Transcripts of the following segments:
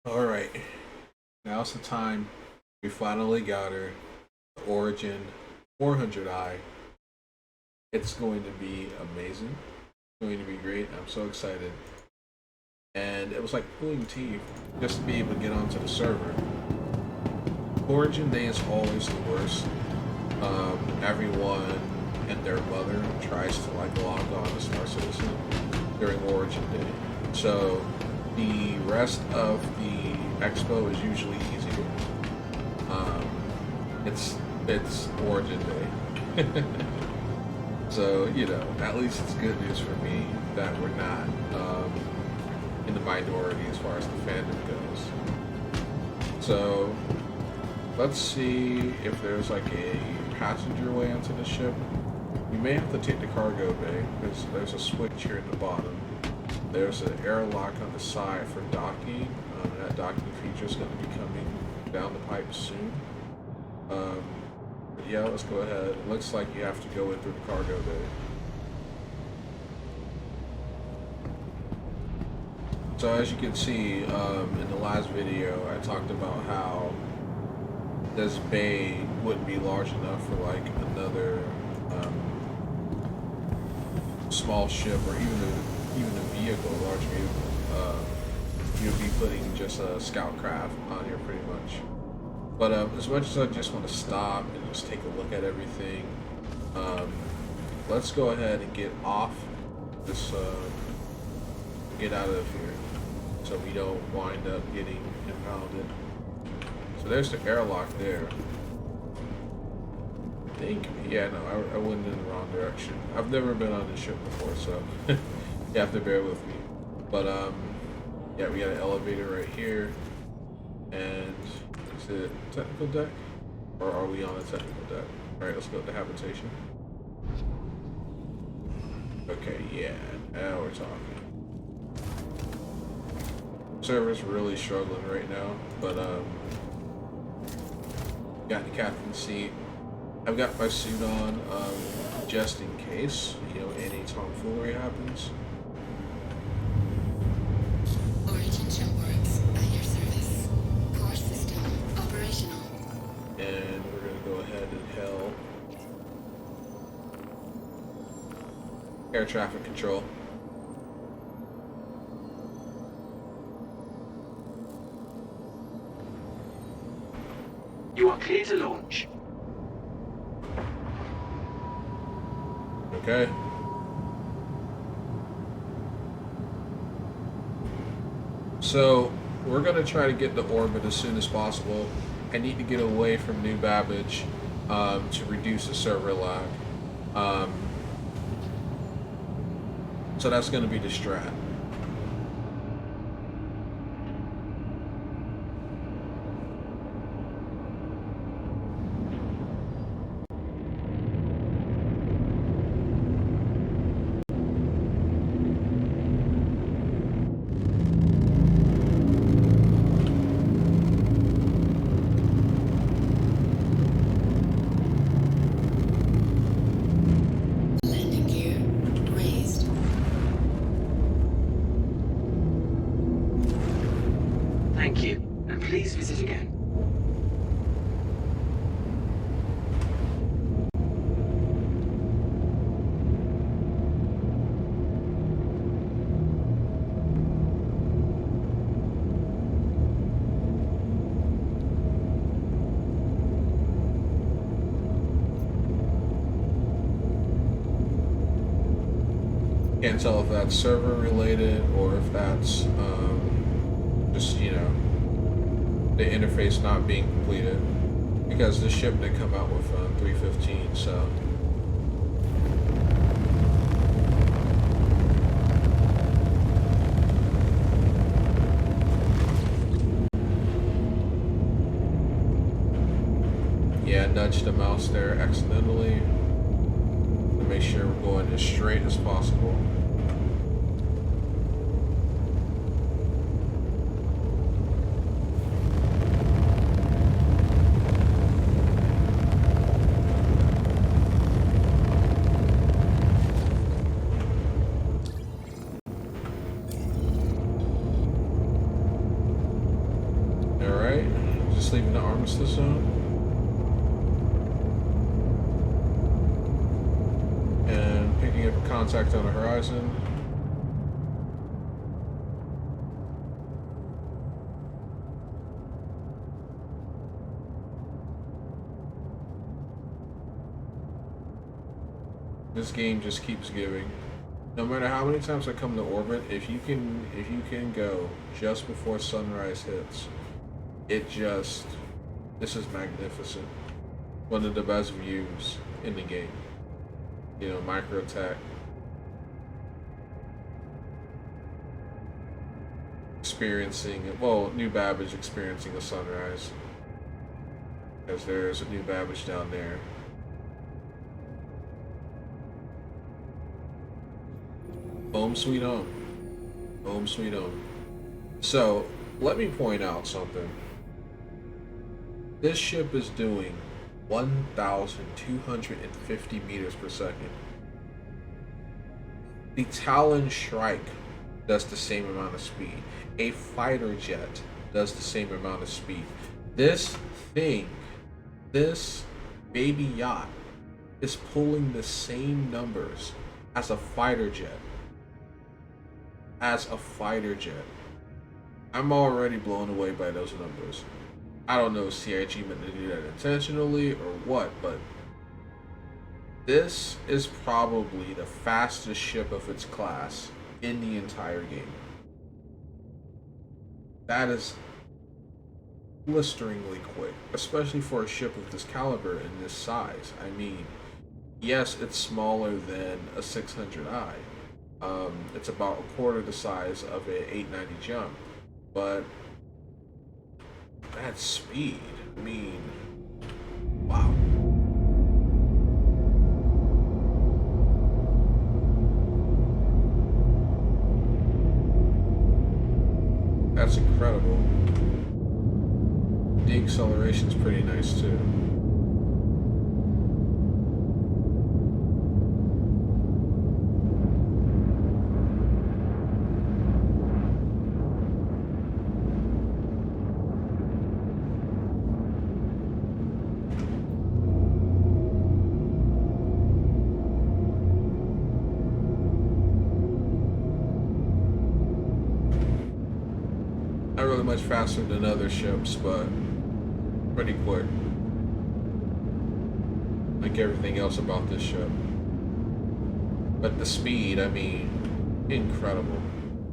All right, now's the time. We finally got her. The Origin 400i. It's going to be amazing. It's going to be great. I'm so excited. And it was like pulling teeth just to be able to get onto the server. Origin Day is always the worst. Everyone and their mother tries to like log on as Star Citizen during Origin Day. So the rest of the expo is usually easier. Um, it's Origin Day. So, at least it's good news for me that we're not in the minority as far as the fandom goes. So, let's see if there's like a passenger way onto the ship. You may have to take the cargo bay because there's a switch here at the bottom. There's an airlock on the side for docking. That docking feature is going to be coming down the pipe soon. But yeah, let's go ahead. It looks like you have to go in through the cargo bay. So as you can see, in the last video, I talked about how this bay wouldn't be large enough for like another small ship or even a vehicle, a large vehicle. You'll be putting just a scout craft on here pretty much. But as much as I just want to stop and just take a look at everything, let's go ahead and get off this, get out of here so we don't wind up getting impounded. So there's the airlock there. I think, yeah, no, I went in the wrong direction. I've never been on this ship before, so you have to bear with me. But yeah, we got an elevator right here, and is it technical deck, or are we on a technical deck? All right, let's go to habitation. Okay, yeah, now we're talking. Server's really struggling right now, but got the captain's seat. I've got my suit on, just in case, any tomfoolery happens. Origin Jumpworks, at your service. Core system operational. And we're gonna go ahead and hail air traffic control. You are clear to launch. Okay. So we're gonna try to get to orbit as soon as possible. I need to get away from New Babbage to reduce the server lag. So that's gonna be the strat. Landing gear raised. Thank you, and please visit again. Can't tell if that's server related or if that's just the interface not being completed, because the ship did come out with 315. So yeah, nudged the mouse there accidentally to make sure we're going as straight as possible. Alright, just leaving the armistice zone. And picking up a contact on the horizon. This game just keeps giving. No matter how many times I come to orbit, if you can go just before sunrise hits, this is magnificent. One of the best views in the game. You know, micro tech. New Babbage experiencing a sunrise. Because there's a new Babbage down there. Home sweet home. Home sweet home. So, let me point out something. This ship is doing 1,250 meters per second. The Talon Shrike does the same amount of speed. A fighter jet does the same amount of speed. This thing, this baby yacht, is pulling the same numbers as a fighter jet. I'm already blown away by those numbers. I don't know if CIG meant to do that intentionally or what, but this is probably the fastest ship of its class in the entire game. That is blisteringly quick, especially for a ship of this caliber and this size. I mean, yes, it's smaller than a 600i. It's about a quarter the size of an 890 jump, but that speed, I mean, wow. That's incredible. The acceleration's pretty nice too. Not really much faster than other ships, but pretty quick. Like everything else about this ship. But the speed, I mean, incredible.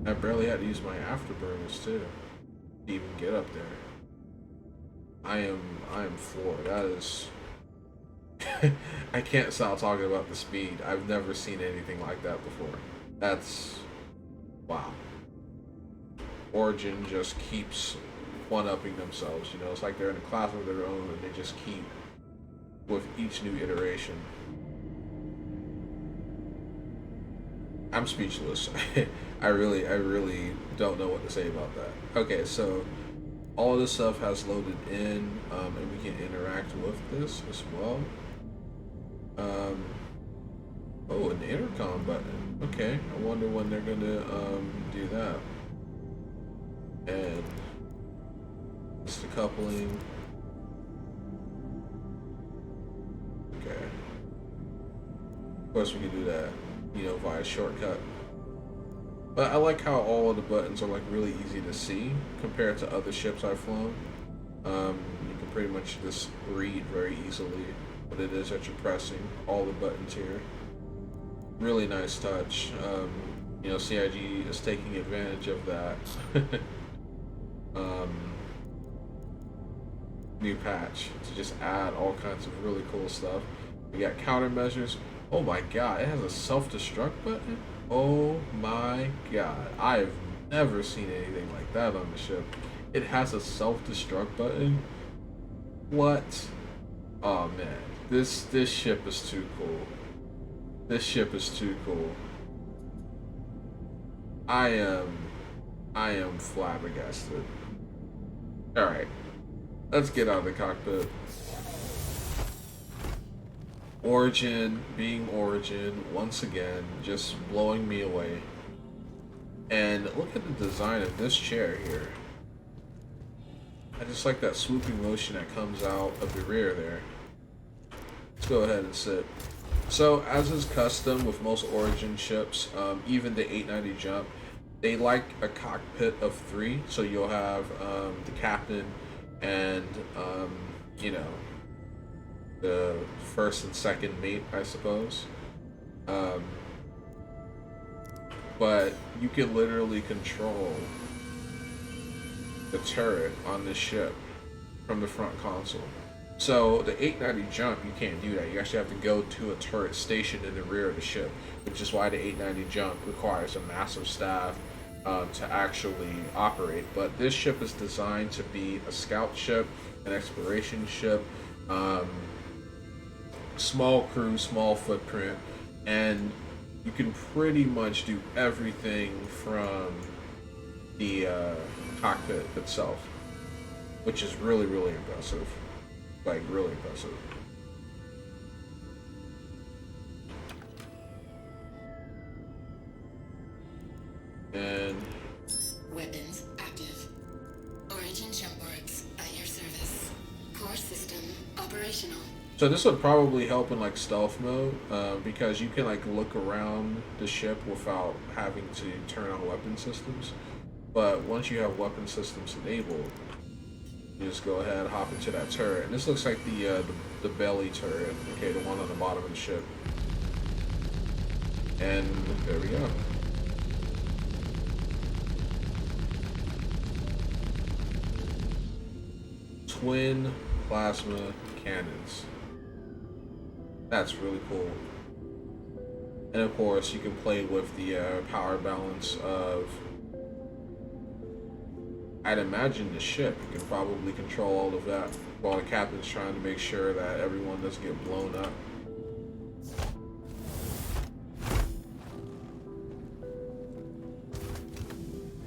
I barely had to use my afterburners too to even get up there. I am floored. That is I can't stop talking about the speed. I've never seen anything like that before. That's wow. Origin just keeps one-upping themselves, you know, it's like they're in a class of their own and they just keep with each new iteration. I'm speechless. I really don't know what to say about that. Okay, so all of this stuff has loaded in, and we can interact with this as well. Oh, an intercom button. Okay, I wonder when they're gonna do that. And it's the coupling. Okay. Of course we can do that, you know, via shortcut. But I like how all of the buttons are like really easy to see compared to other ships I've flown. You can pretty much just read very easily what it is that you're pressing. All the buttons here. Really nice touch. You know, CIG is taking advantage of that. New patch to just add all kinds of really cool stuff. We got countermeasures. Oh my god, it has a self-destruct button? Oh my god, I've never seen anything like that on the ship. It has a self-destruct button? What? Oh man, this ship is too cool. This ship is too cool. I am flabbergasted. Alright, let's get out of the cockpit. Origin being Origin once again, just blowing me away. And look at the design of this chair here. I just like that swooping motion that comes out of the rear there. Let's go ahead and sit. So, as is custom with most Origin ships, even the 890 Jump, they like a cockpit of 3. So you'll have the captain and you know, the first and second mate, I suppose. But you can literally control the turret on this ship from the front console. So the 890 Jump, you can't do that. You actually have to go to a turret stationed in the rear of the ship, which is why the 890 Jump requires a massive staff to actually operate. But this ship is designed to be a scout ship, an exploration ship, small crew, small footprint, and you can pretty much do everything from the cockpit itself, which is really, really impressive. Like, really impressive. And Weapons active. Origin Jumpworks at your service. Core system operational. so this would probably help in like stealth mode, because you can like look around the ship without having to turn on weapon systems. But once you have weapon systems enabled, you just go ahead, hop into that turret, and this looks like the belly turret. Okay, the one on the bottom of the ship. And there we go. Twin plasma cannons. That's really cool. And of course, you can play with the power balance of, I'd imagine, the ship. You can probably control all of that while the captain's trying to make sure that everyone doesn't get blown up.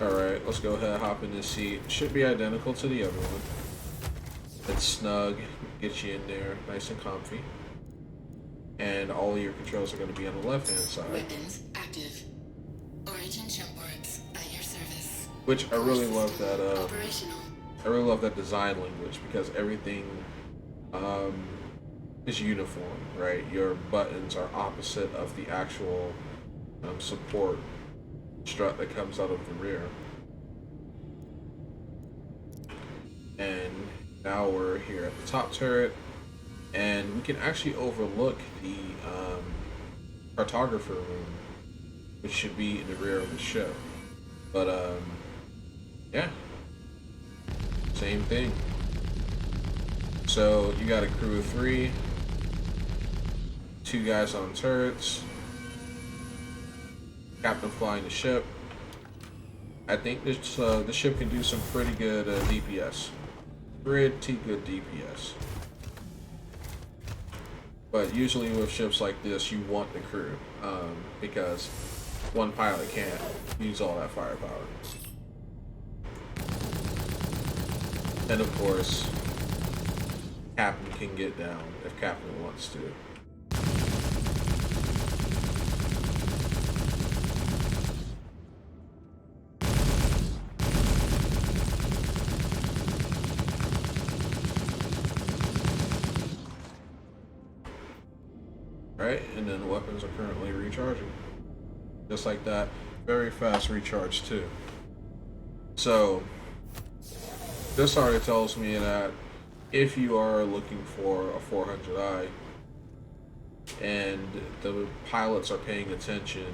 Alright, let's go ahead and hop in this seat. Should be identical to the other one. It's snug, get you in there nice and comfy. And all of your controls are going to be on the left hand side. Weapons active. Origin Jumpworks at your service. Which I really love that Operational. I really love that design language, because everything is uniform, right? Your buttons are opposite of the actual support strut that comes out of the rear. And now we're here at the top turret, and we can actually overlook the cartographer room, which should be in the rear of the ship. But yeah, same thing. So you got a crew of 3, 2 guys on turrets, captain flying the ship. I think this ship can do some pretty good DPS. Pretty good DPS. But usually with ships like this, you want the crew, because one pilot can't use all that firepower. And of course, captain can get down if captain wants to. Right, and then the weapons are currently recharging. Just like that. Very fast recharge too. So this already tells me that if you are looking for a 400i and the pilots are paying attention,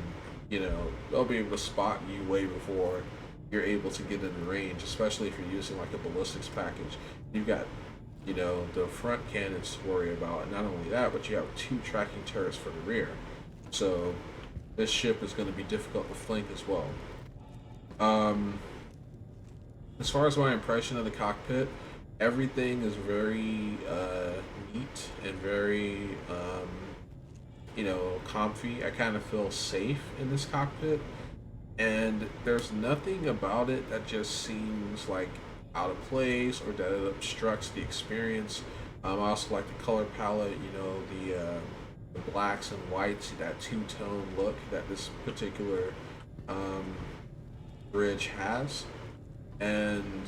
you know, they'll be able to spot you way before you're able to get in the range, especially if you're using like a ballistics package. You've got, you know, the front cannons to worry about, and not only that, but you have 2 tracking turrets for the rear. So this ship is going to be difficult to flank as well. As far as my impression of the cockpit, everything is very neat and very, you know, comfy. I kind of feel safe in this cockpit, and there's nothing about it that just seems like out of place or that it obstructs the experience. I also like the color palette, you know, the blacks and whites, that two-tone look that this particular bridge has. And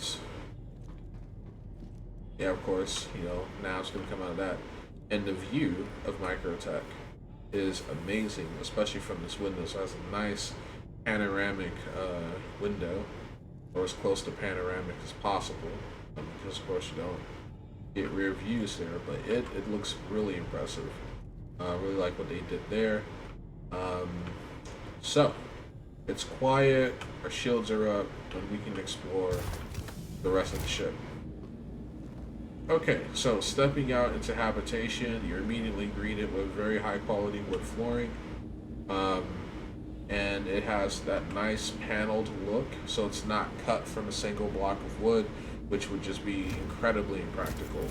Yeah, of course, now it's going to come out of that. And the view of Microtech is amazing, especially from this window. So it has a nice panoramic window, or as close to panoramic as possible, because of course you don't get rear views there, but it looks really impressive. I really like what they did there. So it's quiet, our shields are up, and we can explore the rest of the ship. Okay, so stepping out into habitation, you're immediately greeted with very high quality wood flooring. And it has that nice paneled look, so it's not cut from a single block of wood, which would just be incredibly impractical.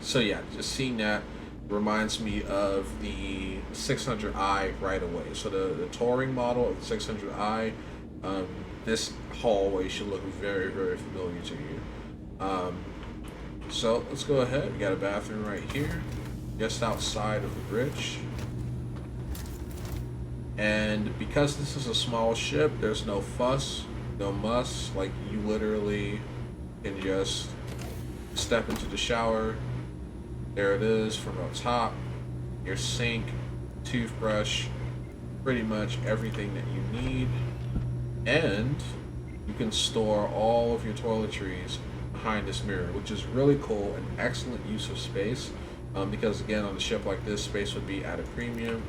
So yeah, just seeing that reminds me of the 600i right away. So the touring model of the 600i, this hallway should look very, very familiar to you. So let's go ahead. We got a bathroom right here, just outside of the bridge. And because this is a small ship, there's no fuss, no muss. Like, you literally can just step into the shower. There it is from up top. Your sink, toothbrush, pretty much everything that you need. And you can store all of your toiletries behind this mirror, which is really cool and excellent use of space. Because again, on a ship like this, space would be at a premium.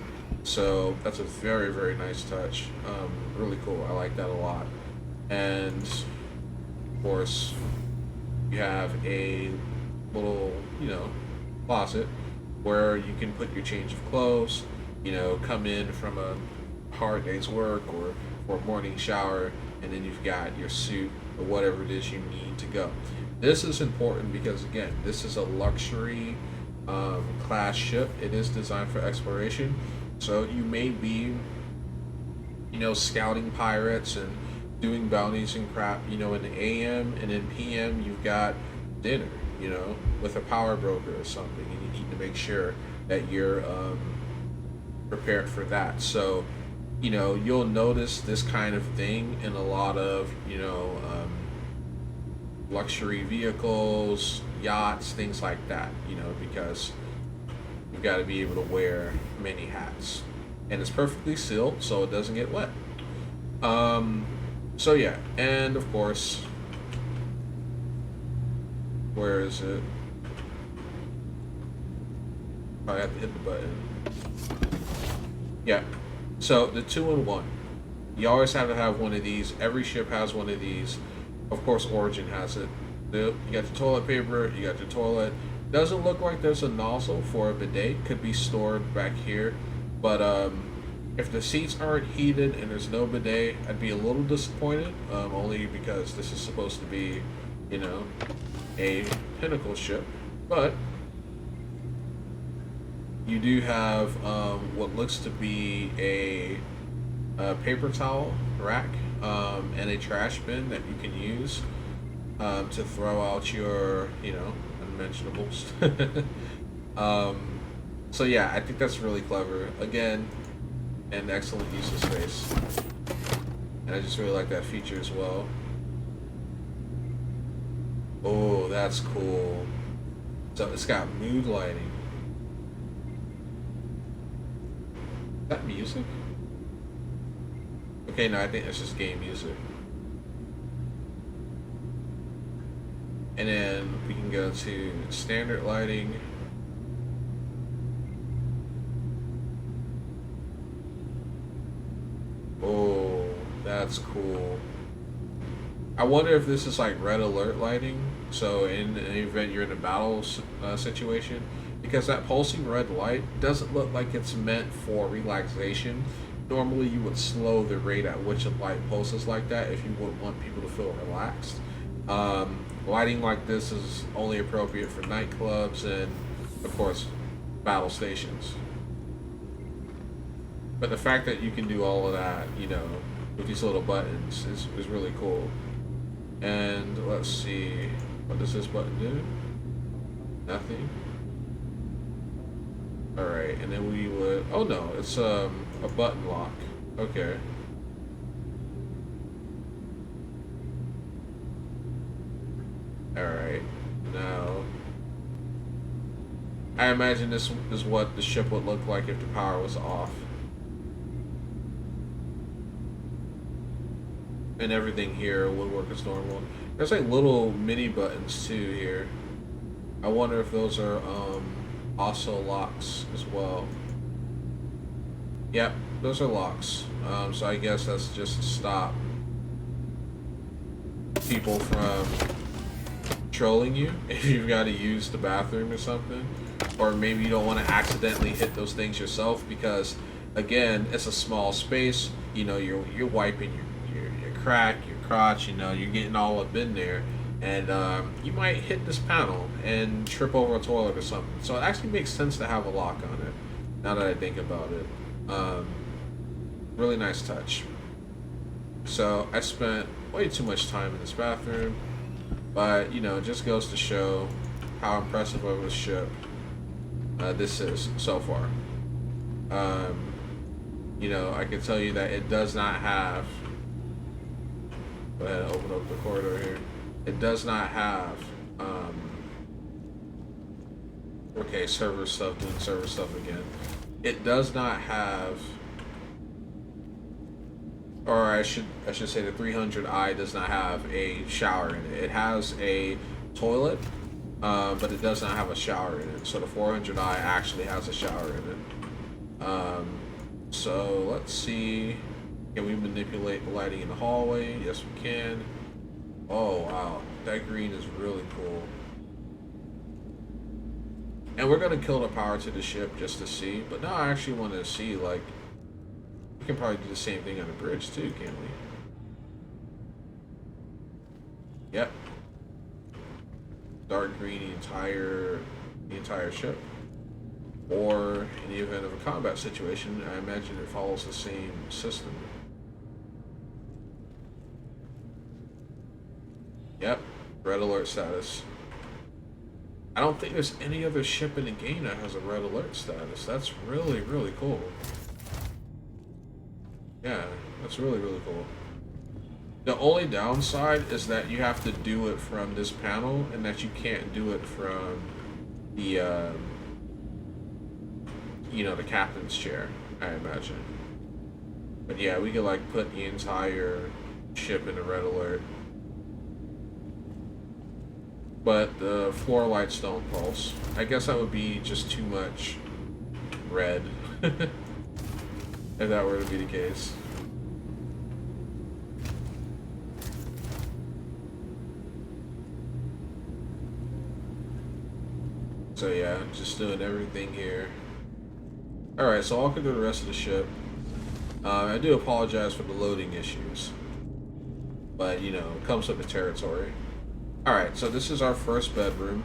So that's a very, very nice touch. Really cool. I like that a lot. And of course, you have a little, closet where you can put your change of clothes, come in from a hard day's work or for a morning shower, and then you've got your suit or whatever it is you need to go. This is important because, again, this is a luxury class ship. It is designed for exploration. So you may be, scouting pirates and doing bounties and crap, in the AM, and in PM you've got dinner, with a power broker or something, and you need to make sure that you're prepared for that. So, you'll notice this kind of thing in a lot of, luxury vehicles, yachts, things like that, because you've got to be able to wear many hats. And it's perfectly sealed, so it doesn't get wet. So yeah, and of course, where is it? I have to hit the button. Yeah, so the 2-in-1. You always have to have one of these. Every ship has one of these. Of course, Origin has it. You got the toilet paper, you got your toilet. Doesn't look like there's a nozzle for a bidet. Could be stored back here. But if the seats aren't heated and there's no bidet, I'd be a little disappointed. Only because this is supposed to be, a pinnacle ship. But you do have what looks to be a paper towel rack and a trash bin that you can use to throw out your, unmentionables. So yeah, I think that's really clever. Again, an excellent use of space. And I just really like that feature as well. Oh, that's cool. So it's got mood lighting. Is that music? Okay, no, I think that's just game music. And then we can go to standard lighting. Oh, that's cool. I wonder if this is like red alert lighting. So in the event you're in a battle situation, because that pulsing red light doesn't look like it's meant for relaxation. Normally you would slow the rate at which a light pulses like that if you would want people to feel relaxed. Lighting like this is only appropriate for nightclubs and, of course, battle stations. But the fact that you can do all of that, with these little buttons is really cool. And let's see, what does this button do? Nothing. Alright, and then we would, oh no, it's a button lock. Okay. Alright, now I imagine this is what the ship would look like if the power was off. And everything here would work as normal. There's like little mini buttons too here. I wonder if those are also locks as well. Yep, those are locks. So I guess that's just to stop people from trolling you if you've got to use the bathroom or something. Or maybe you don't want to accidentally hit those things yourself because, again, it's a small space. You know, you're wiping your crack, your crotch. You know, you're getting all up in there, and you might hit this panel and trip over a toilet or something. So it actually makes sense to have a lock on it. Now that I think about it, really nice touch. So I spent way too much time in this bathroom, but you know, it just goes to show how impressive of a ship this is so far. You know, I can tell you that it does not have. Go ahead and open up the corridor here. It does not have. Okay, server stuff, doing server stuff again. It does not have. Or I should say the 300i does not have a shower in it. It has a toilet, but it does not have a shower in it. So the 400i actually has a shower in it. So let's see. Can we manipulate the lighting in the hallway? Yes, we can. Oh wow, that green is really cool. And we're gonna kill the power to the ship just to see. But now I actually want to see, like, we can probably do the same thing on the bridge too, can't we? Yep. Dark green the entire ship. Or in the event of a combat situation, I imagine it follows the same system. Yep, red alert status. I don't think there's any other ship in the game that has a red alert status. That's really, really cool. Yeah, that's really, really cool. The only downside is that you have to do it from this panel and that you can't do it from the, you know, the captain's chair, I imagine. But yeah, we could like put the entire ship in a red alert. But the floor lights don't pulse. I guess that would be just too much red. If that were to be the case. So yeah, just doing everything here. Alright, so I'll go to the rest of the ship. I do apologize for the loading issues. But, you know, it comes with the territory. Alright, so this is our first bedroom.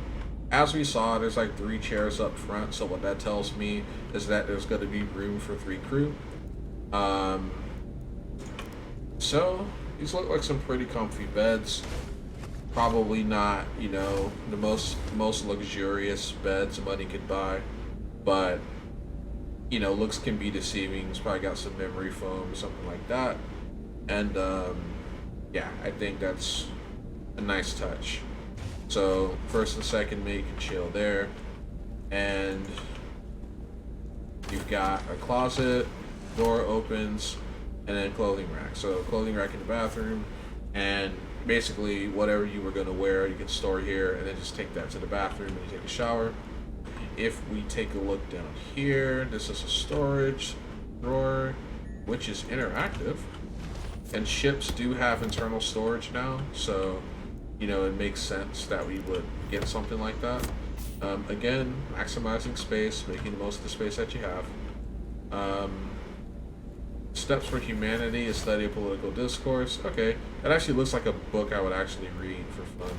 As we saw, there's like 3 chairs up front, so what that tells me is that there's going to be room for 3 crew. So, these look like some pretty comfy beds. Probably not, you know, the most luxurious beds money could buy, but, you know, looks can be deceiving. It's probably got some memory foam or something like that. And, yeah, I think that's a nice touch. So first and second mate can chill there, and you've got a closet, door opens, and then clothing rack. So clothing rack in the bathroom, and basically whatever you were going to wear you can store here, and then just take that to the bathroom and you take a shower. If we take a look down here, this is a storage drawer which is interactive, and ships do have internal storage now, so you know, it makes sense that we would get something like that. Again, maximizing space, making the most of the space that you have. Steps for Humanity, a study of political discourse. Okay, that actually looks like a book I would actually read for fun.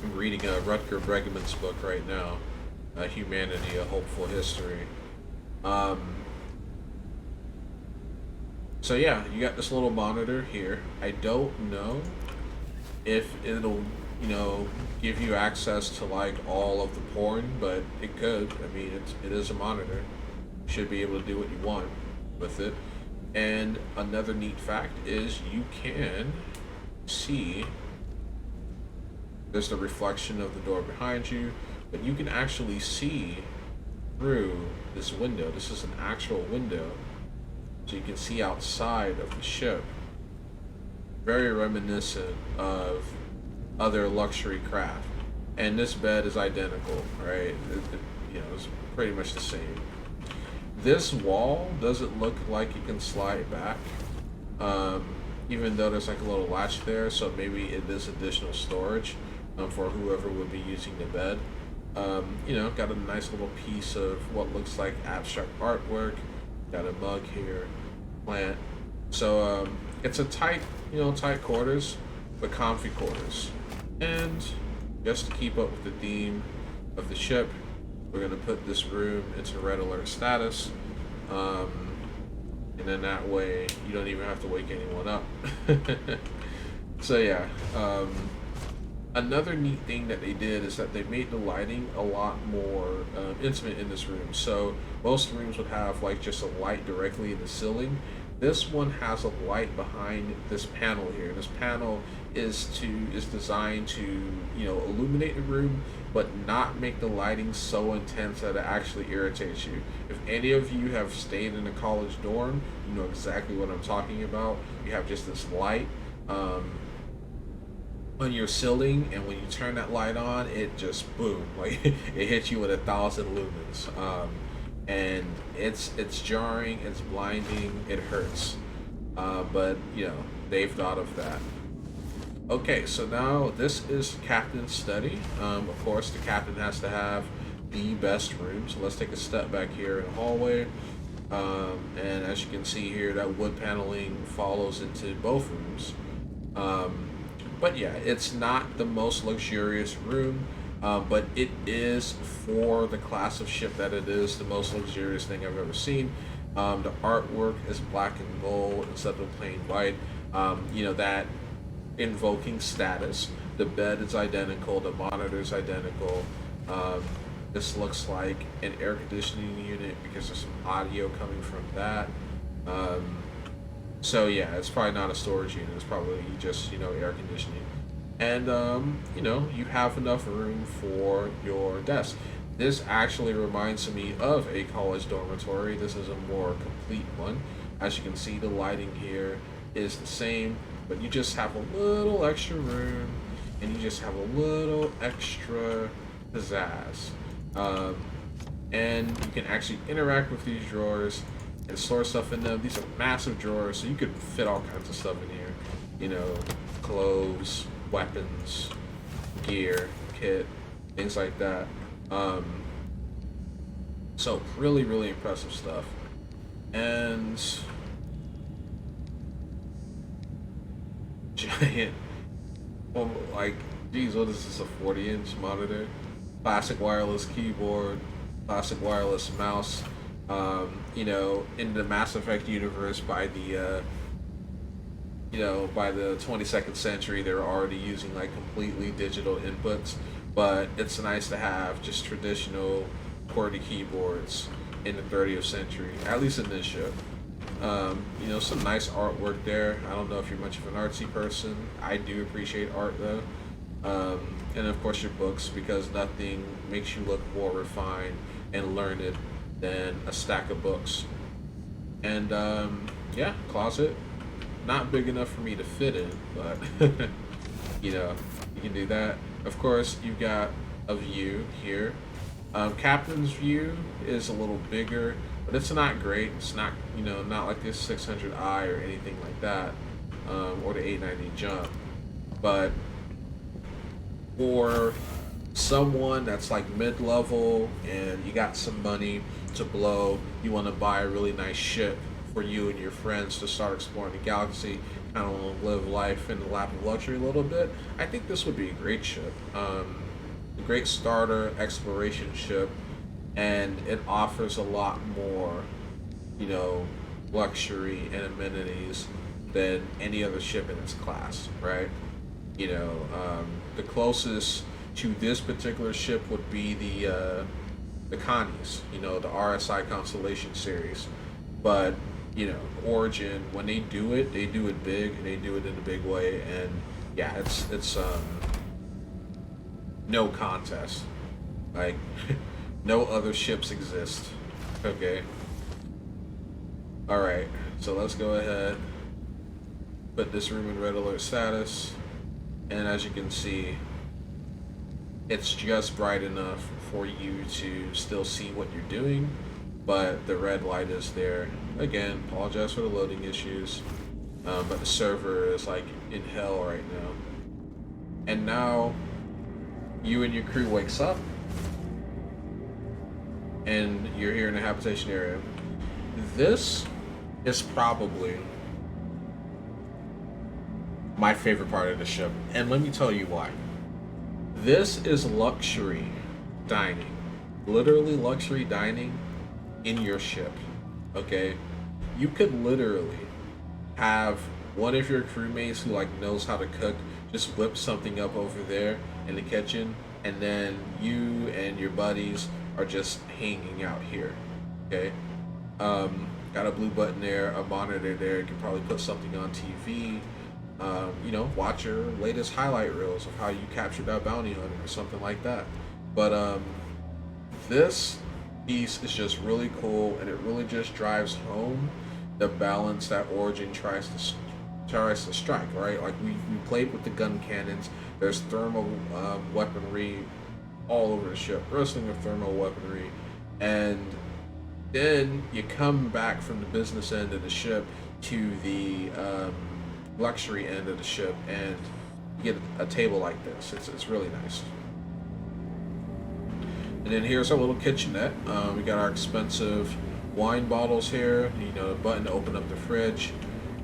I'm reading Rutger Bregman's book right now, Humanity, A Hopeful History. So yeah, you got this little monitor here. I don't know if it'll, you know, give you access to like all of the porn, but it could. I mean, it is a monitor. You should be able to do what you want with it. And another neat fact is you can see There's the reflection of the door behind you, but you can actually see through this window. This is an actual window, so you can see outside of the ship. Very reminiscent of other luxury craft. And this bed is identical, right? It's pretty much the same. This wall doesn't look like you can slide back, even though there's like a little latch there, so maybe it is additional storage for whoever would be using the bed. Got a nice little piece of what looks like abstract artwork. Got a mug here, plant. So it's a tight quarters, but comfy quarters. And just to keep up with the theme of the ship, we're gonna put this room into red alert status, and then that way you don't even have to wake anyone up. So yeah, another neat thing that they did is that they made the lighting a lot more intimate in this room. So most rooms would have like just a light directly in the ceiling. This one has a light behind this panel here. This panel is designed to illuminate the room, but not make the lighting so intense that it actually irritates you. If any of you have stayed in a college dorm, you know exactly what I'm talking about. You have just this light on your ceiling, and when you turn that light on, it just boom, like it hits you with 1,000 lumens. And it's jarring, it's blinding, it hurts. But they've thought of that. Okay, so now this is Captain's study. Of course, the captain has to have the best room. So let's take a step back here in the hallway. And as you can see here, that wood paneling follows into both rooms. But yeah, it's not the most luxurious room. But it is, for the class of ship that it is, the most luxurious thing I've ever seen. The artwork is black and gold instead of plain white. That invoking status. The bed is identical. The monitor is identical. This looks like an air conditioning unit because there's some audio coming from that. So yeah, it's probably not a storage unit. It's probably just air conditioning. And you have enough room for your desk. This actually reminds me of a college dormitory. This is a more complete one. As you can see, the lighting here is the same, but you just have a little extra room, and you just have a little extra pizzazz. And you can actually interact with these drawers and store stuff in them. These are massive drawers, so you could fit all kinds of stuff in here. Clothes, weapons, gear, kit, things like that. So really, really impressive stuff. And giant, geez, what is this, a 40-inch monitor? Classic wireless keyboard, classic wireless mouse. In the Mass Effect universe, by the 22nd century, they were already using like completely digital inputs, but it's nice to have just traditional QWERTY keyboards in the 30th century, at least in this ship. Some nice artwork there. I don't know if you're much of an artsy person. I do appreciate art though. And of course your books, because nothing makes you look more refined and learned than a stack of books. And yeah, closet. Not big enough for me to fit in, but you can do that. Of course, you've got a view here. Captain's view is a little bigger, but it's not great. It's not, not like this 600i or anything like that, or the 890 jump. But for someone that's like mid-level and you got some money to blow, you want to buy a really nice ship for you and your friends to start exploring the galaxy, kind of want to live life in the lap of luxury a little bit, I think this would be a great ship. A great starter exploration ship, and it offers a lot more, luxury and amenities than any other ship in its class, right? The closest to this particular ship would be the Connies, the RSI Constellation series, but Origin, when they do it big, and they do it in a big way. And yeah, it's no contest. Like, no other ships exist. Okay. Alright, so let's go ahead, put this room in red alert status, and as you can see, it's just bright enough for you to still see what you're doing, but the red light is there. Again, apologize for the loading issues, but the server is like in hell right now. And now, you and your crew wakes up, and you're here in the habitation area. This is probably my favorite part of the ship, and let me tell you why. This is luxury dining, literally luxury dining in your ship. Okay, you could literally have one of your crewmates who like knows how to cook just whip something up over there in the kitchen, and then you and your buddies are just hanging out here. Okay, got a blue button there, a monitor there. You can probably put something on TV. You know, watch your latest highlight reels of how you captured that bounty hunter or something like that. But this piece is just really cool, and it really just drives home the balance that Origin tries to strike. Right, like we played with the gun cannons. There's thermal weaponry all over the ship, wrestling with thermal weaponry, and then you come back from the business end of the ship to the luxury end of the ship, and you get a table like this. It's really nice. And then here's our little kitchenette. We got our expensive wine bottles here. You know, a button to open up the fridge.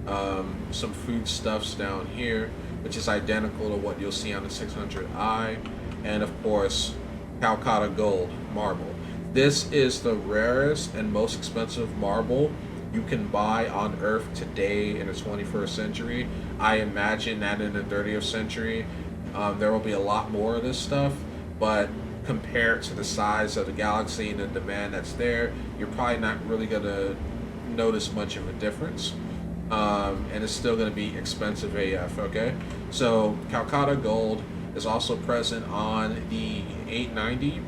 Some foodstuffs down here, which is identical to what you'll see on the 600i, and of course, Calcutta Gold marble. This is the rarest and most expensive marble you can buy on Earth today in the 21st century. I imagine that in the 30th century, there will be a lot more of this stuff, but compared to the size of the galaxy and the demand that's there, you're probably not really going to notice much of a difference. And it's still going to be expensive AF, okay? So Calcutta Gold is also present on the 890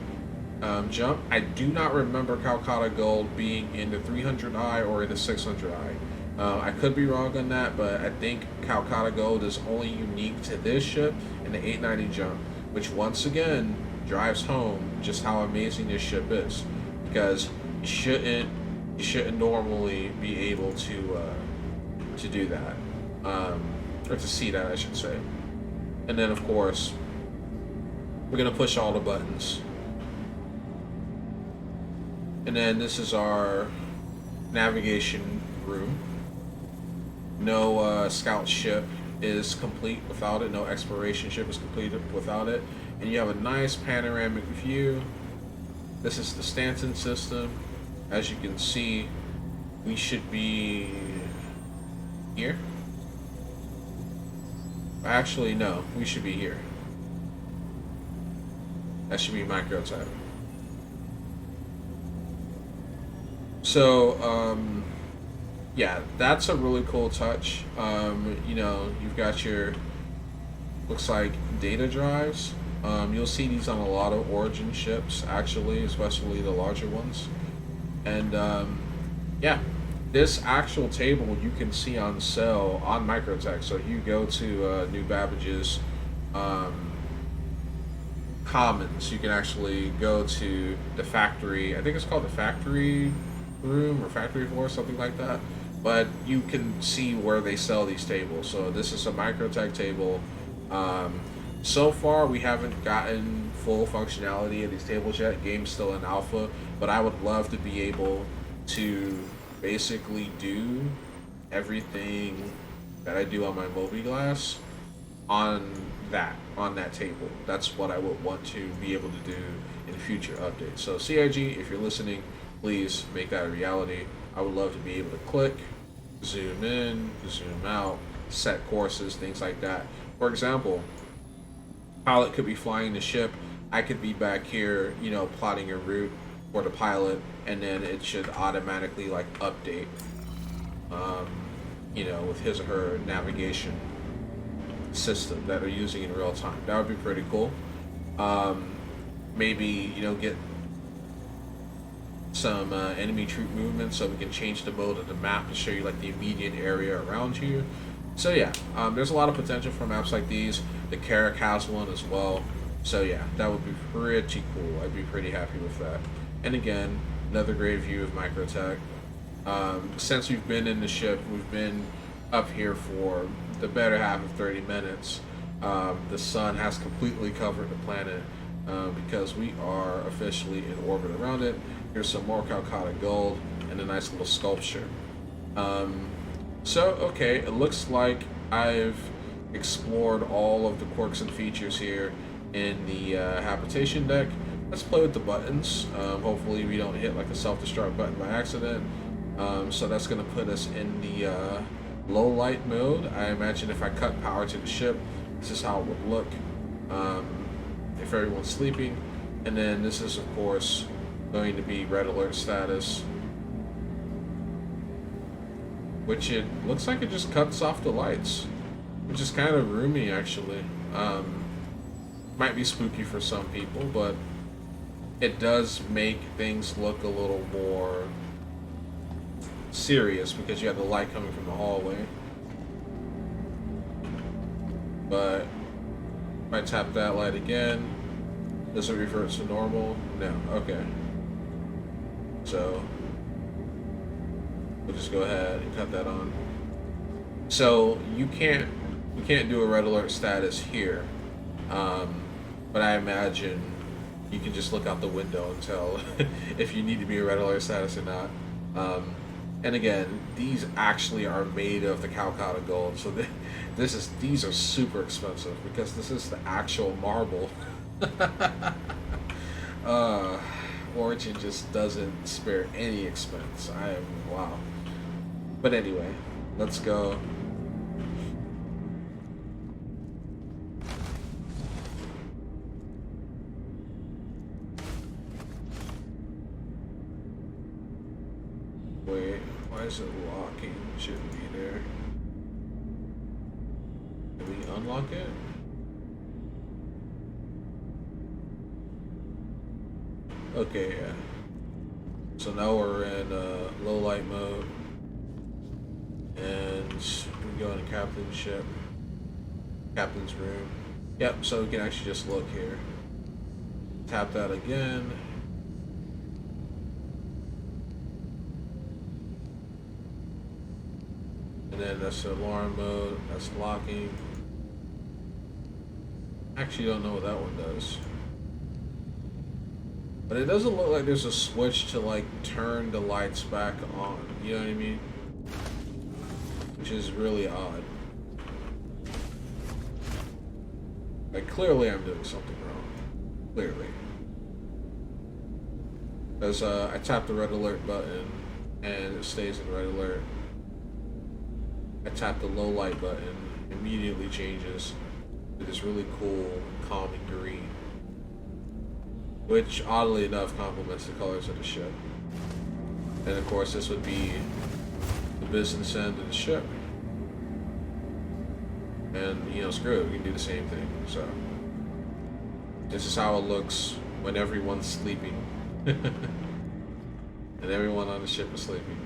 jump. I do not remember Calcutta Gold being in the 300i or in the 600i. I could be wrong on that, but I think Calcutta Gold is only unique to this ship and the 890 jump, which once again drives home just how amazing this ship is, because you shouldn't normally be able to do that, or to see that, I should say. And then of course we're gonna push all the buttons, and then this is our navigation room. No scout ship is complete without it. No exploration ship is complete without it. And you have a nice panoramic view. This is the Stanton system. As you can see, we should be here. Actually, no, we should be here. That should be microtech. So, yeah, that's a really cool touch. You know, you've got your, looks like data drives. You'll see these on a lot of Origin ships, actually, especially the larger ones. And yeah, this actual table you can see on sale on Microtech. So you go to New Babbage's Commons, you can actually go to the factory. I think it's called the factory room or factory floor, something like that. But you can see where they sell these tables. So this is a Microtech table. So far, we haven't gotten full functionality of these tables yet. Game's still in alpha, but I would love to be able to basically do everything that I do on my Mobi-Glass on that table. That's what I would want to be able to do in future updates. So CIG, if you're listening, please make that a reality. I would love to be able to click, zoom in, zoom out, set courses, things like that. For example, pilot could be flying the ship. I could be back here, you know, plotting a route for the pilot, and then it should automatically like update, you know, with his or her navigation system that they're using in real time. That would be pretty cool. Maybe, you know, get some enemy troop movement so we can change the mode of the map to show you like the immediate area around you. So yeah, there's a lot of potential for maps like these. The Carrack has one as well. So yeah, that would be pretty cool. I'd be pretty happy with that. And again, another great view of Microtech. Since we've been in the ship, we've been up here for the better half of 30 minutes. The sun has completely covered the planet because we are officially in orbit around it. Here's some more Calcutta gold and a nice little sculpture. So, okay, it looks like I've explored all of the quirks and features here in the habitation deck. Let's play with the buttons. Hopefully we don't hit like a self-destruct button by accident. So that's going to put us in the low light mode. I imagine if I cut power to the ship, this is how it would look if everyone's sleeping. And then this is, of course, going to be red alert status, which it looks like it just cuts off the lights, which is kind of roomy actually. Might be spooky for some people, but it does make things look a little more serious because you have the light coming from the hallway. But if I tap that light again, does it revert to normal? No. Okay. So we'll just go ahead and cut that on. So you can't do a red alert status here, but I imagine you can just look out the window and tell if you need to be a red alert status or not. And again, these actually are made of the Calcutta gold, so these are super expensive because this is the actual marble. Origin just doesn't spare any expense. Wow. But anyway, let's go. Wait, why is it locking? It shouldn't be there. Can we unlock it? Okay, yeah. So now we're in low light mode, and we go in the captain's room. Yep. So we can actually just look here. Tap that again. And then that's the alarm mode. That's locking. Actually, don't know what that one does. But it doesn't look like there's a switch to like turn the lights back on. You know what I mean? Which is really odd. Like clearly I'm doing something wrong. Clearly. Because I tap the red alert button and it stays in red alert. I tap the low light button, immediately changes to this really cool calming green, which oddly enough complements the colors of the ship. And of course this would be the business end of the ship. And you know, screw it, we can do the same thing. So this is how it looks when everyone's sleeping. And everyone on the ship is sleeping.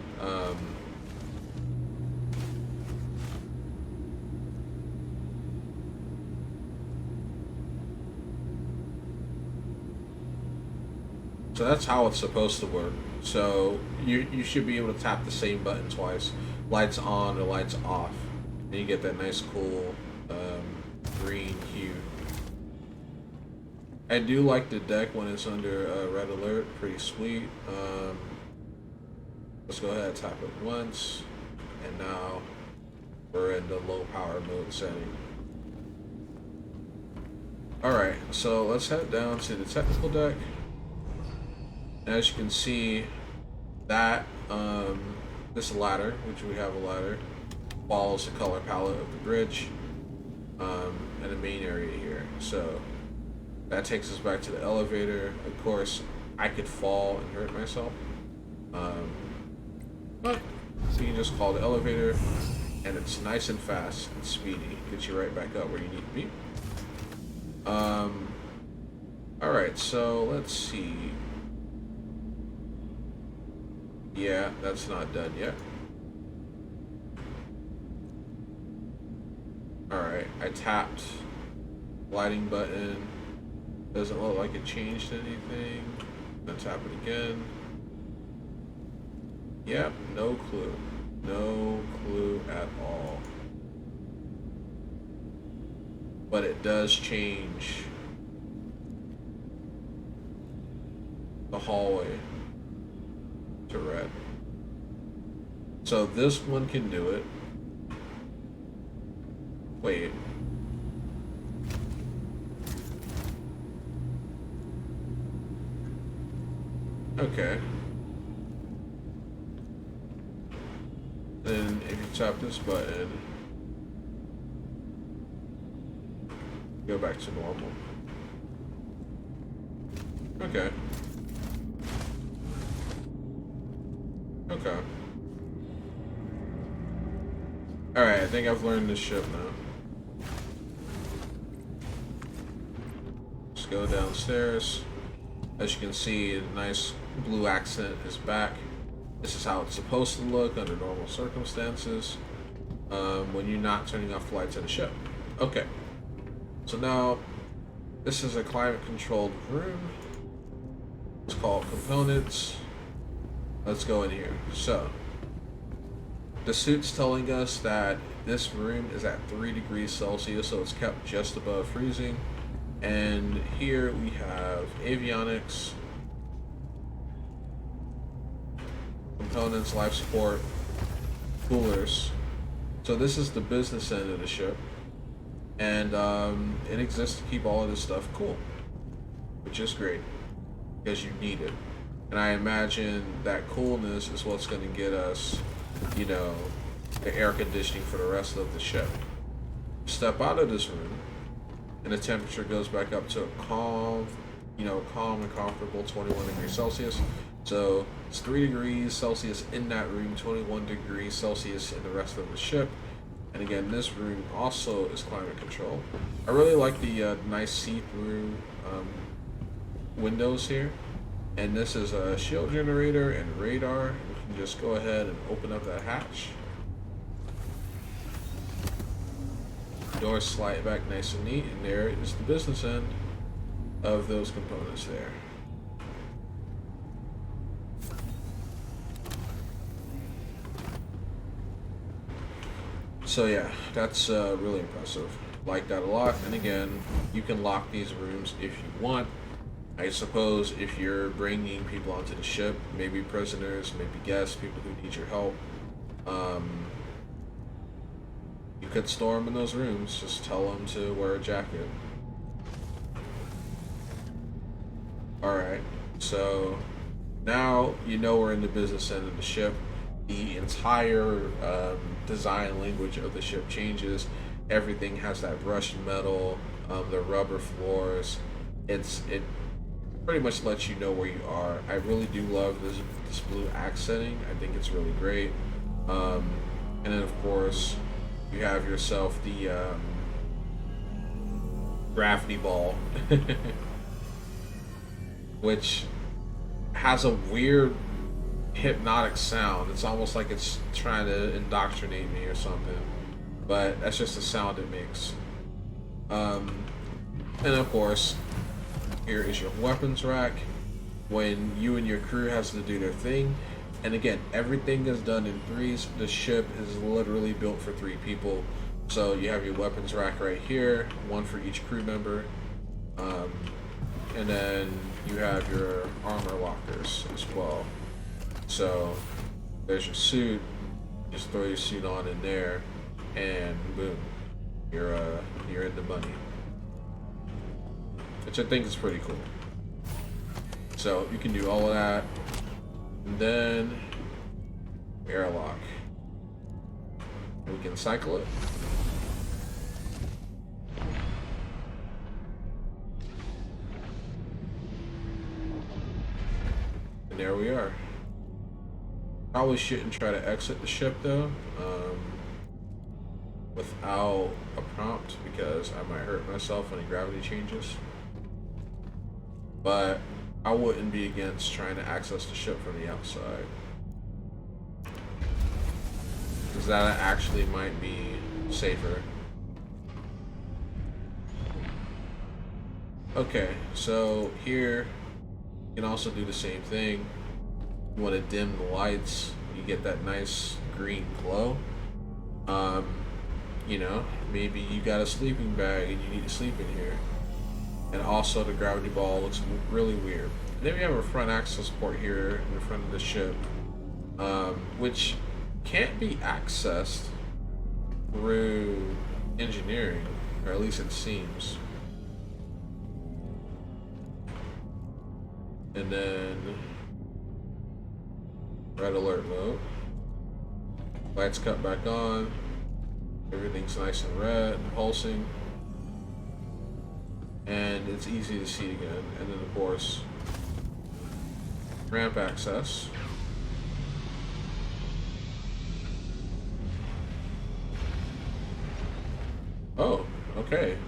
So that's how it's supposed to work. So you should be able to tap the same button twice. Lights on or lights off. And you get that nice cool green hue. I do like the deck when it's under red alert. Pretty sweet. Let's go ahead and tap it once. And now we're in the low power mode setting. Alright, so let's head down to the technical deck. As you can see, that this ladder, which we have a ladder, follows the color palette of the bridge and the main area here. So that takes us back to the elevator. Of course, I could fall and hurt myself, but so you can just call the elevator, and it's nice and fast and speedy. Gets you right back up where you need to be. Alright, so let's see. Yeah, that's not done yet. Alright, I tapped lighting button. Doesn't look like it changed anything. Let's tap it again. Yep, no clue. No clue at all. But it does change the hallway to red. So this one can do it. Wait. Okay. Then if you tap this button, go back to normal. Okay. Okay. Alright, I think I've learned this ship now. Let's go downstairs. As you can see, a nice blue accent is back. This is how it's supposed to look under normal circumstances when you're not turning off the lights in the ship. Okay. So now, this is a climate-controlled room. It's called components. Let's go in here. So, the suit's telling us that this room is at 3 degrees Celsius, so it's kept just above freezing. And here we have avionics, components, life support, coolers. So this is the business end of the ship. And it exists to keep all of this stuff cool, which is great because you need it. And I imagine that coolness is what's going to get us, you know, the air conditioning for the rest of the ship. Step out of this room, and the temperature goes back up to a calm and comfortable 21 degrees Celsius. So it's 3 degrees Celsius in that room, 21 degrees Celsius in the rest of the ship. And again, this room also is climate controlled. I really like the nice see-through windows here. And this is a shield generator and radar. We can just go ahead and open up that hatch. Doors slide back nice and neat, and there is the business end of those components there. So yeah, that's really impressive. Like that a lot. And again, you can lock these rooms if you want. I suppose if you're bringing people onto the ship, maybe prisoners, maybe guests, people who need your help, you could store them in those rooms. Just tell them to wear a jacket. Alright, so now you know we're in the business end of the ship. The entire design language of the ship changes. Everything has that brushed metal, the rubber floors. It pretty much lets you know where you are. I really do love this blue accenting. I think it's really great. And then of course you have yourself the gravity ball, which has a weird hypnotic sound. It's almost like it's trying to indoctrinate me or something, but that's just the sound it makes. And of course, here is your weapons rack when you and your crew has to do their thing. And again, everything is done in threes. The ship is literally built for 3 people. So you have your weapons rack right here, one for each crew member. And then you have your armor lockers as well. So there's your suit. Just throw your suit on in there, and boom, you're in the money. Which I think is pretty cool. So you can do all of that, and then airlock. We can cycle it. And there we are. Probably shouldn't try to exit the ship though, without a prompt, because I might hurt myself when the gravity changes. but I wouldn't be against trying to access the ship from the outside, because that actually might be safer. Okay, so here you can also do the same thing. You want to dim the lights, you get that nice green glow. You know, maybe you got a sleeping bag and you need to sleep in here. And also the gravity ball looks really weird. And then we have a front access port here in the front of the ship, which can't be accessed through engineering, or at least it seems. And then red alert mode. Lights cut back on. Everything's nice and red and pulsing. And it's easy to see again. And then of course, ramp access. Oh, okay.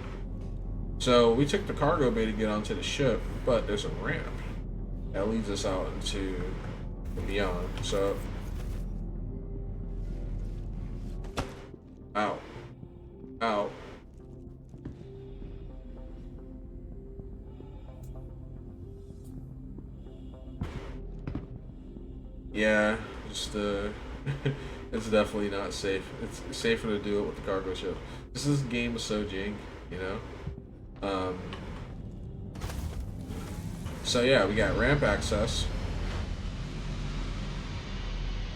So we took the cargo bay to get onto the ship, but there's a ramp that leads us out into the beyond. So, ow, ow. Yeah, just it's definitely not safe. It's safer to do it with the cargo ship. This game is so jank, you know. So yeah, we got ramp access.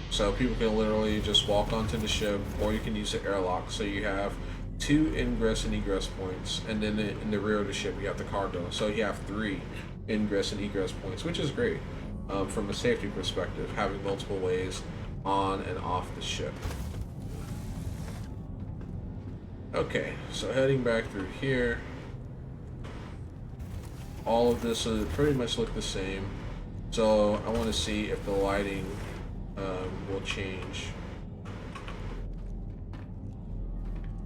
So people can literally just walk onto the ship, or you can use the airlock. So you have 2 ingress and egress points, and then in the rear of the ship you have the cargo. So you have 3 ingress and egress points, which is great from a safety perspective, having multiple ways on and off the ship. Okay, so heading back through here. All of this will pretty much look the same. So I want to see if the lighting will change.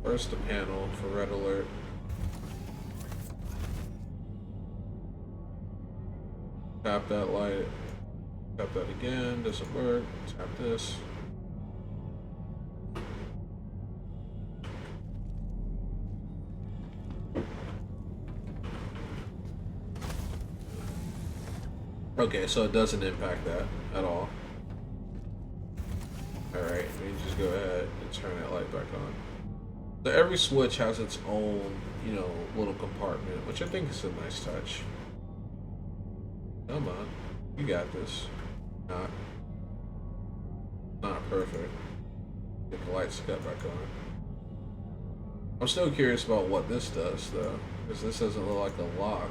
First the panel for red alert. Tap that light. Tap that again. Doesn't work. Tap this. Okay, so it doesn't impact that at all. Alright, let me just go ahead and turn that light back on. So every switch has its own, you know, little compartment, which I think is a nice touch. Come on, you got this. Not perfect. Get the lights cut back on. I'm still curious about what this does, though, because this doesn't look like a lock.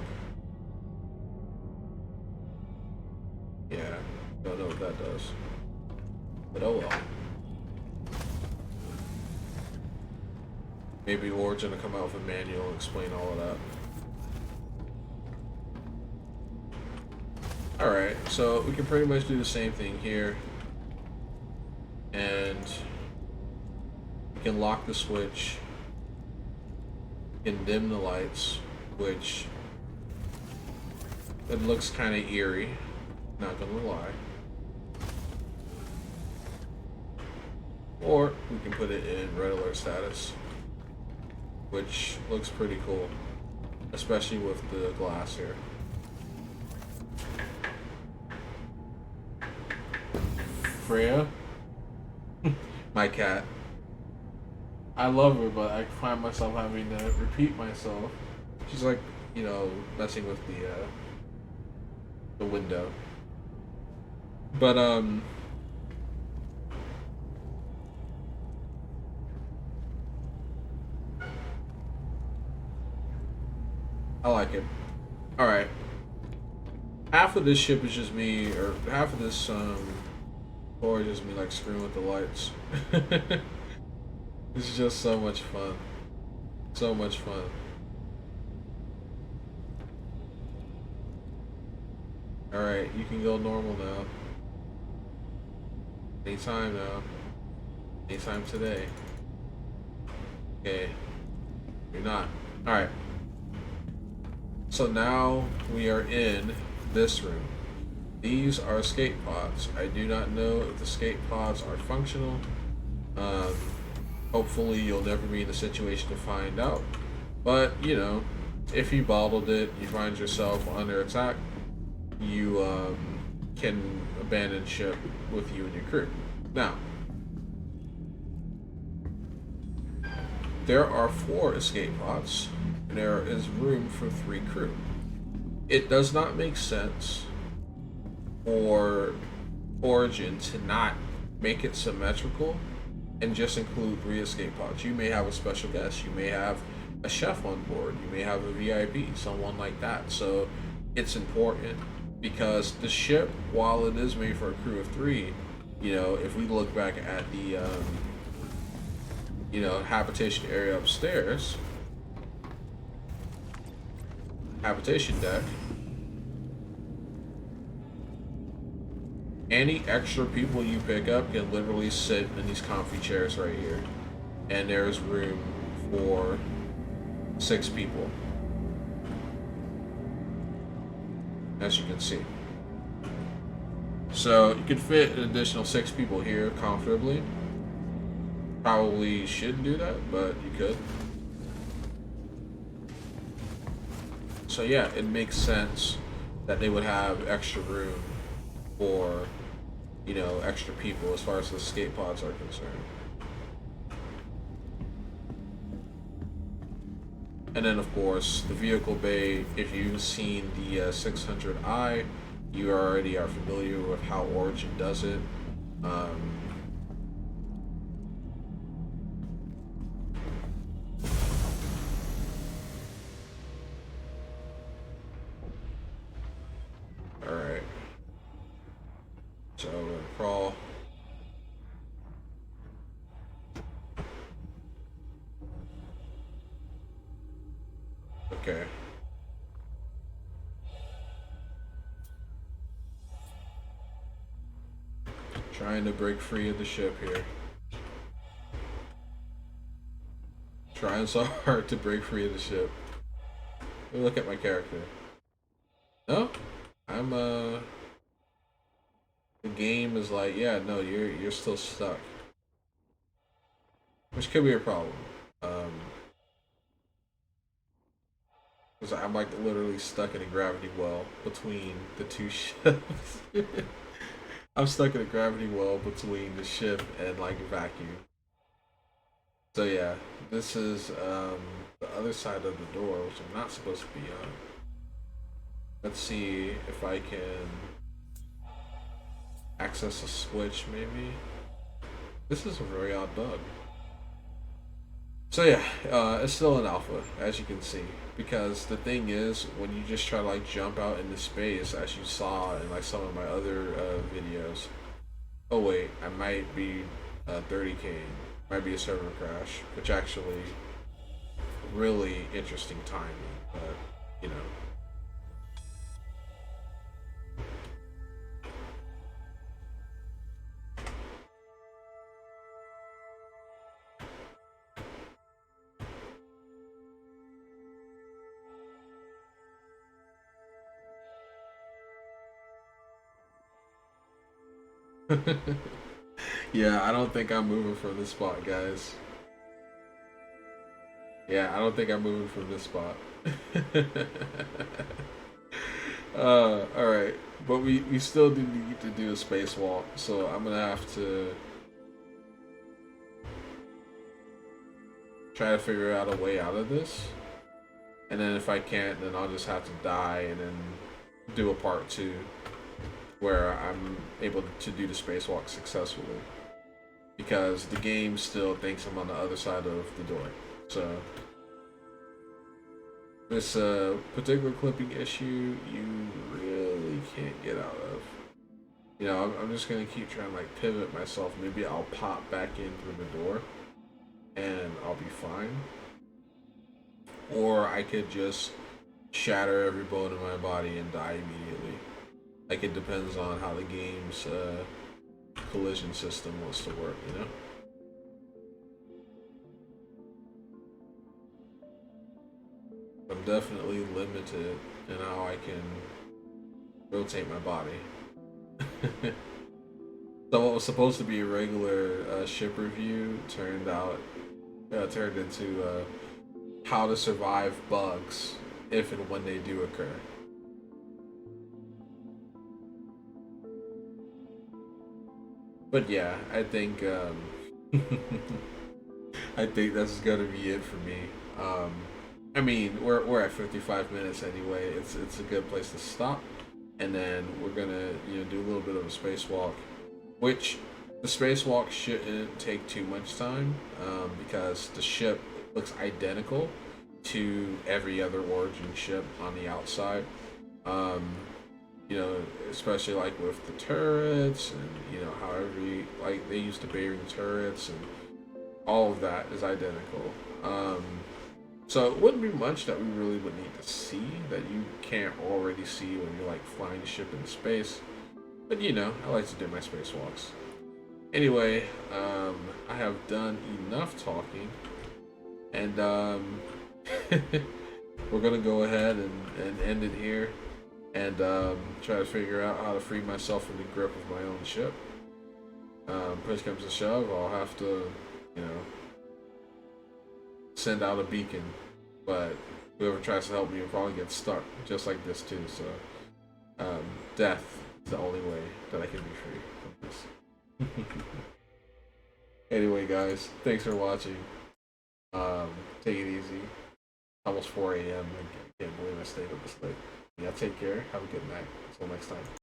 Yeah, don't know what that does. But oh well. Maybe Origin will come out with a manual and explain all of that. Alright, so we can pretty much do the same thing here. And we can lock the switch. We can dim the lights, which it looks kind of eerie. Not gonna lie. Or we can put it in red alert status, which looks pretty cool, especially with the glass here. Freya, my cat. I love her, but I find myself having to repeat myself. She's like, you know, messing with the window. But I like it. Alright. Half of this ship is just me, or half of this floor is just me like screwing with the lights. It's just so much fun. So much fun. Alright, you can go normal now. Anytime now. Anytime today. Okay. You're not. Alright. So now we are in this room. These are escape pods. I do not know if the escape pods are functional. Um, Hopefully you'll never be in a situation to find out. But, you know, if you bottled it, you find yourself under attack, you can abandon ship with you and your crew. Now, there are 4 escape pods, and there is room for 3 crew. It does not make sense for Origin to not make it symmetrical and just include 3 escape pods. You may have a special guest, you may have a chef on board, you may have a VIP, someone like that. So it's important because the ship, while it is made for a crew of 3, you know, if we look back at the you know, habitation area upstairs, habitation deck, any extra people you pick up can literally sit in these comfy chairs right here, and there's room for 6 people, as you can see. So you could fit an additional 6 people here comfortably. Probably shouldn't do that, but you could. So yeah, it makes sense that they would have extra room for, you know, extra people as far as the escape pods are concerned. And then of course the vehicle bay, if you've seen the 600i, you already are familiar with how Origin does it. Alright. So we're gonna crawl. Okay. Trying to break free of the ship here. Trying so hard to break free of the ship. Let me look at my character. No? I'm the game is like, yeah, no, you're still stuck. Which could be a problem. Because I'm like literally stuck in a gravity well between the 2 ships. I'm stuck in a gravity well between the ship and like a vacuum. So yeah, this is the other side of the door, which I'm not supposed to be on. Let's see if I can access a switch, maybe. This is a very odd bug. So yeah, it's still an alpha, as you can see. Because the thing is, when you just try to like jump out into space, as you saw in like some of my other videos. Oh wait, I might be 30k. Might be a server crash, which actually really interesting timing, but you know. Yeah, I don't think I'm moving from this spot, guys. Yeah, I don't think I'm moving from this spot. Alright. But we still do need to do a spacewalk, so I'm gonna have to try to figure out a way out of this. And then if I can't, then I'll just have to die and then do a part 2 where I'm able to do the spacewalk successfully. Because the game still thinks I'm on the other side of the door. So this particular clipping issue, you really can't get out of. You know, I'm just gonna keep trying to like pivot myself. Maybe I'll pop back in through the door and I'll be fine. Or I could just shatter every bone in my body and die immediately. Like, it depends on how the game's collision system wants to work, you know? I'm definitely limited in how I can rotate my body. So what was supposed to be a regular ship review turned into how to survive bugs if and when they do occur. But yeah, I think I think that's gonna be it for me. Um, I mean, we're at 55 minutes anyway. It's a good place to stop, and then we're gonna do a little bit of a spacewalk, which the spacewalk shouldn't take too much time because the ship looks identical to every other Origin ship on the outside. Um, especially like with the turrets and how like they use the bearing turrets and all of that is identical. So it wouldn't be much that we really would need to see that you can't already see when you're like flying a ship into space. But I like to do my spacewalks. Anyway, I have done enough talking, and we're gonna go ahead and end it here, and try to figure out how to free myself from the grip of my own ship. Push comes to shove, I'll have to, send out a beacon, but whoever tries to help me will probably get stuck, just like this too. So, death is the only way that I can be free from this. Anyway, guys, thanks for watching. Take it easy. Almost 4 a.m. I can't believe I stayed up this late. Yeah, take care. Have a good night. Until next time.